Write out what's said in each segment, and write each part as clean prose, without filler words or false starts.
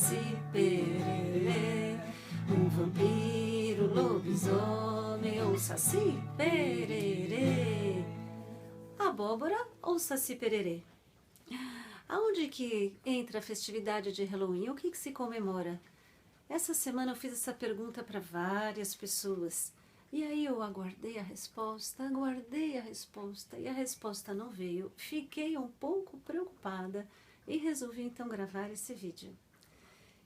saci, pererê. Um vampiro, lobisomem ou saci, pererê. Abóbora ou saci, pererê? Aonde que entra a festividade de Halloween? O que se comemora? Essa semana eu fiz essa pergunta para várias pessoas. E aí eu aguardei a resposta e a resposta não veio. Fiquei um pouco preocupada e resolvi então gravar esse vídeo.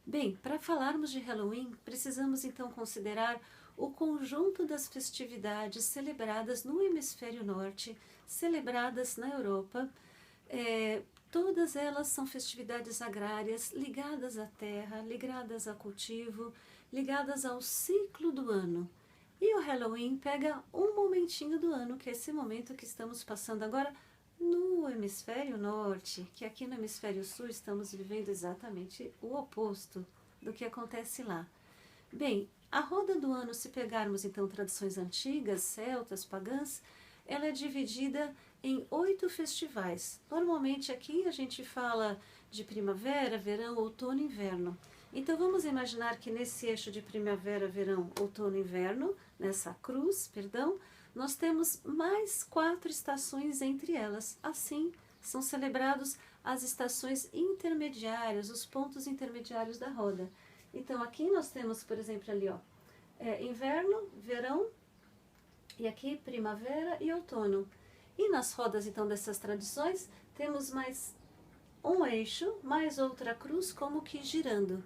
Bem, para falarmos de Halloween, precisamos então considerar o conjunto das festividades celebradas no hemisfério norte, celebradas na Europa. Todas elas são festividades agrárias ligadas à terra, ligadas ao cultivo, ligadas ao ciclo do ano. E o Halloween pega um momentinho do ano, que é esse momento que estamos passando agora no hemisfério norte, que aqui no hemisfério sul estamos vivendo exatamente o oposto do que acontece lá. Bem, a roda do ano, se pegarmos então tradições antigas, celtas, pagãs, ela é dividida em 8 festivais. Normalmente aqui a gente fala de primavera, verão, outono e inverno. Então vamos imaginar que nesse eixo de primavera, verão, outono e inverno, nessa cruz, perdão, nós temos mais 4 estações entre elas. Assim, são celebrados as estações intermediárias, os pontos intermediários da roda. Então aqui nós temos, por exemplo, ali, ó, inverno, verão, e aqui primavera e outono. E nas rodas então dessas tradições, temos mais um eixo, mais outra cruz, como que girando.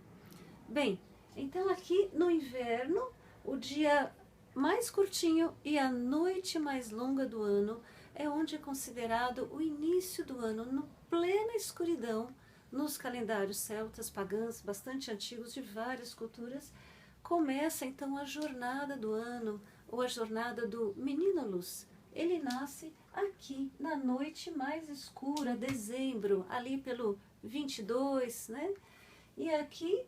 Bem, então aqui no inverno, o dia mais curtinho e a noite mais longa do ano é onde é considerado o início do ano, no plena escuridão, nos calendários celtas, pagãs, bastante antigos, de várias culturas. Começa então a jornada do ano, ou a jornada do Menino Luz. Ele nasce aqui na noite mais escura, dezembro, ali pelo 22, né? E aqui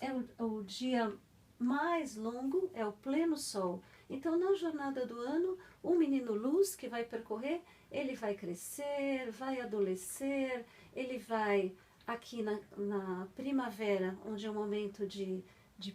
é o dia mais longo, é o pleno sol. Então, na jornada do ano, o Menino Luz que vai percorrer, ele vai crescer, vai adolescer, ele vai aqui na primavera, onde é o momento de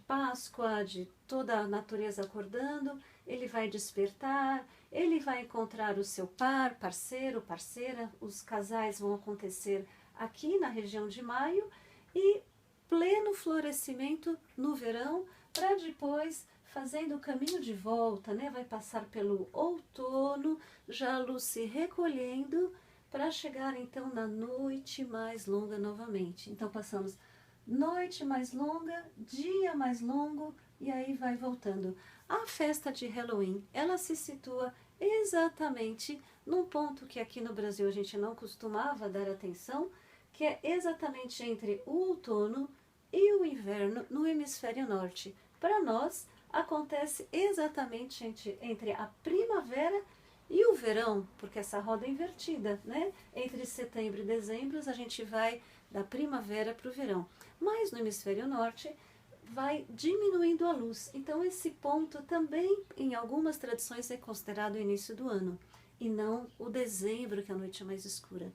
Páscoa, de toda a natureza acordando, ele vai despertar, ele vai encontrar o seu par, parceiro, parceira, os casais vão acontecer aqui na região de maio e pleno florescimento no verão, para depois, fazendo o caminho de volta, né, vai passar pelo outono, já a luz se recolhendo, para chegar então na noite mais longa novamente. Então passamos noite mais longa, dia mais longo, e aí vai voltando. A festa de Halloween, ela se situa exatamente num ponto que aqui no Brasil a gente não costumava dar atenção, que é exatamente entre o outono e o inverno no hemisfério norte. Para nós, acontece exatamente entre a primavera e o verão, porque essa roda é invertida, né? Entre setembro e dezembro a gente vai da primavera para o verão. Mas no hemisfério norte vai diminuindo a luz. Então esse ponto também, em algumas tradições, é considerado o início do ano, e não o dezembro, que é a noite mais escura.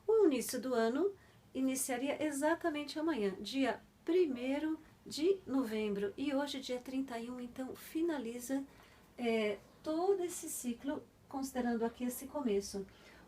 O início do ano iniciaria exatamente amanhã, dia 1º de novembro, e hoje, dia 31, então finaliza todo esse ciclo, considerando aqui esse começo.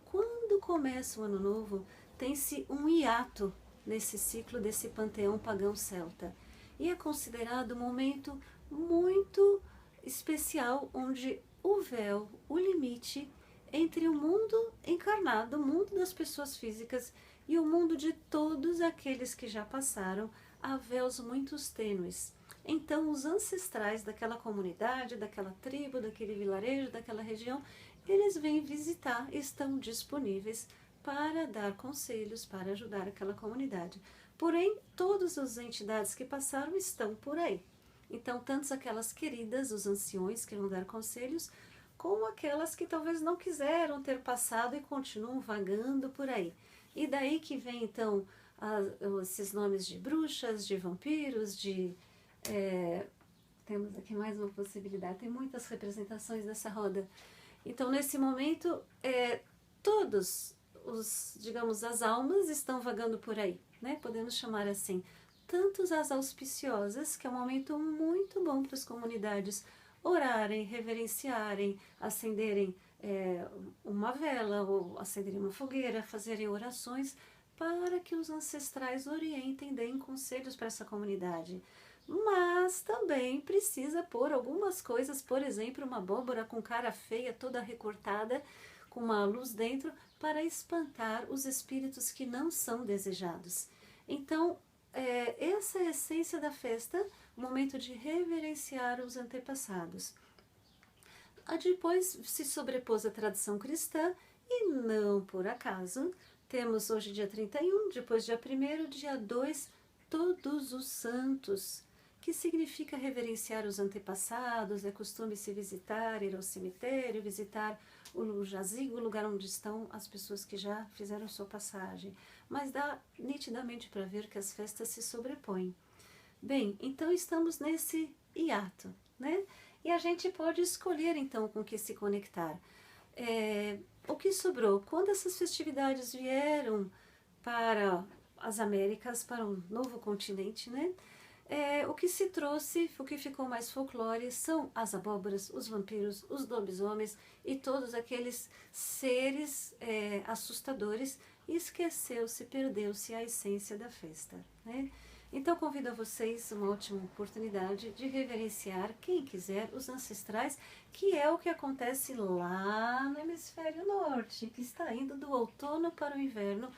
Quando começa o ano novo, tem-se um hiato nesse ciclo desse panteão pagão celta, e é considerado um momento muito especial, onde o véu, o limite entre o mundo encarnado, o mundo das pessoas físicas, e o mundo de todos aqueles que já passaram, há véus muito tênues. Então os ancestrais daquela comunidade, daquela tribo, daquele vilarejo, daquela região, eles vêm visitar, estão disponíveis para dar conselhos, para ajudar aquela comunidade. Porém, todas as entidades que passaram estão por aí. Então, tanto aquelas queridas, os anciões que vão dar conselhos, como aquelas que talvez não quiseram ter passado e continuam vagando por aí. E daí que vem, então, esses nomes de bruxas, de vampiros, temos aqui mais uma possibilidade, tem muitas representações nessa roda. Então, nesse momento, todos digamos, as almas estão vagando por aí, né? Podemos chamar assim. tanto as auspiciosas, que é um momento muito bom para as comunidades orarem, reverenciarem, acenderem uma vela ou acenderem uma fogueira, fazerem orações para que os ancestrais orientem, deem conselhos para essa comunidade. Mas também precisa pôr algumas coisas, por exemplo, uma abóbora com cara feia, toda recortada, com uma luz dentro, para espantar os espíritos que não são desejados. Então, essa é a essência da festa, o momento de reverenciar os antepassados. Depois se sobrepôs a tradição cristã e não por acaso, temos hoje dia 31, depois dia 1º, dia 2, Todos os Santos, que significa reverenciar os antepassados, é costume se visitar, ir ao cemitério, visitar o jazigo, o lugar onde estão as pessoas que já fizeram sua passagem. Mas dá nitidamente para ver que as festas se sobrepõem. Bem, então estamos nesse hiato, né? E a gente pode escolher então com que se conectar. O que sobrou? Quando essas festividades vieram para as Américas, para um novo continente, né? O que se trouxe, o que ficou mais folclore são as abóboras, os vampiros, os lobisomens e todos aqueles seres assustadores. E esqueceu-se, perdeu-se a essência da festa, né? Então convido a vocês uma ótima oportunidade de reverenciar, quem quiser, os ancestrais, que é o que acontece lá no hemisfério norte, que está indo do outono para o inverno,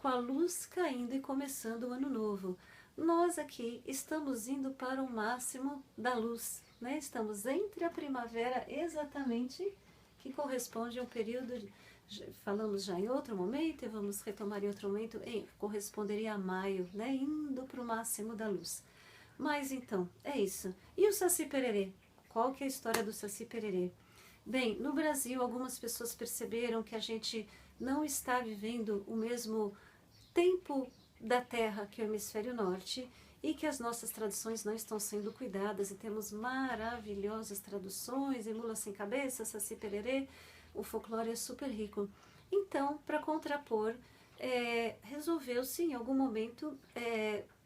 com a luz caindo e começando o ano novo. Nós aqui estamos indo para o máximo da luz, né? Estamos entre a primavera exatamente, que corresponde a um período, falamos já em outro momento e vamos retomar em outro momento, corresponderia a maio, né? Indo para o máximo da luz. Mas então, é isso. E o Saci Pererê? Qual que é a história do Saci Pererê? Bem, no Brasil algumas pessoas perceberam que a gente não está vivendo o mesmo tempo da Terra que é o hemisfério norte e que as nossas traduções não estão sendo cuidadas e temos maravilhosas traduções, e Mula Sem Cabeça, Saci Pererê, o folclore é super rico. Então, para contrapor, resolveu-se em algum momento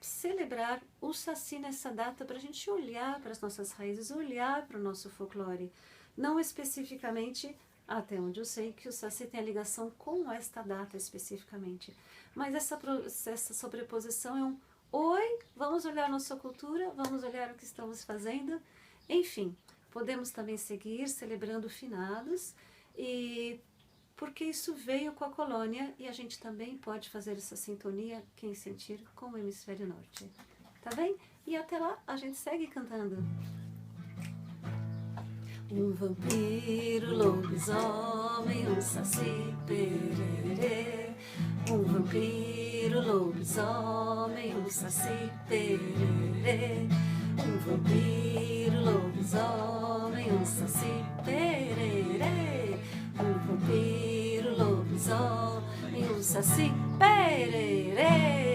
celebrar o Saci nessa data para a gente olhar para as nossas raízes, olhar para o nosso folclore. Não especificamente, até onde eu sei, que o Saci tem a ligação com esta data especificamente. Mas essa sobreposição é oi, vamos olhar nossa cultura, vamos olhar o que estamos fazendo. Enfim, podemos também seguir celebrando finados, e porque isso veio com a colônia e a gente também pode fazer essa sintonia, quem sentir, com o hemisfério norte. Tá bem? E até lá a gente segue cantando. Um vampiro, lobisomem, um Saci Pererê. Um vampiro, lobisomem, um Saci Pererê. Um vampiro, lobisomem, um Saci Pererê. Um vampiro, lobisomem, um Saci Pererê.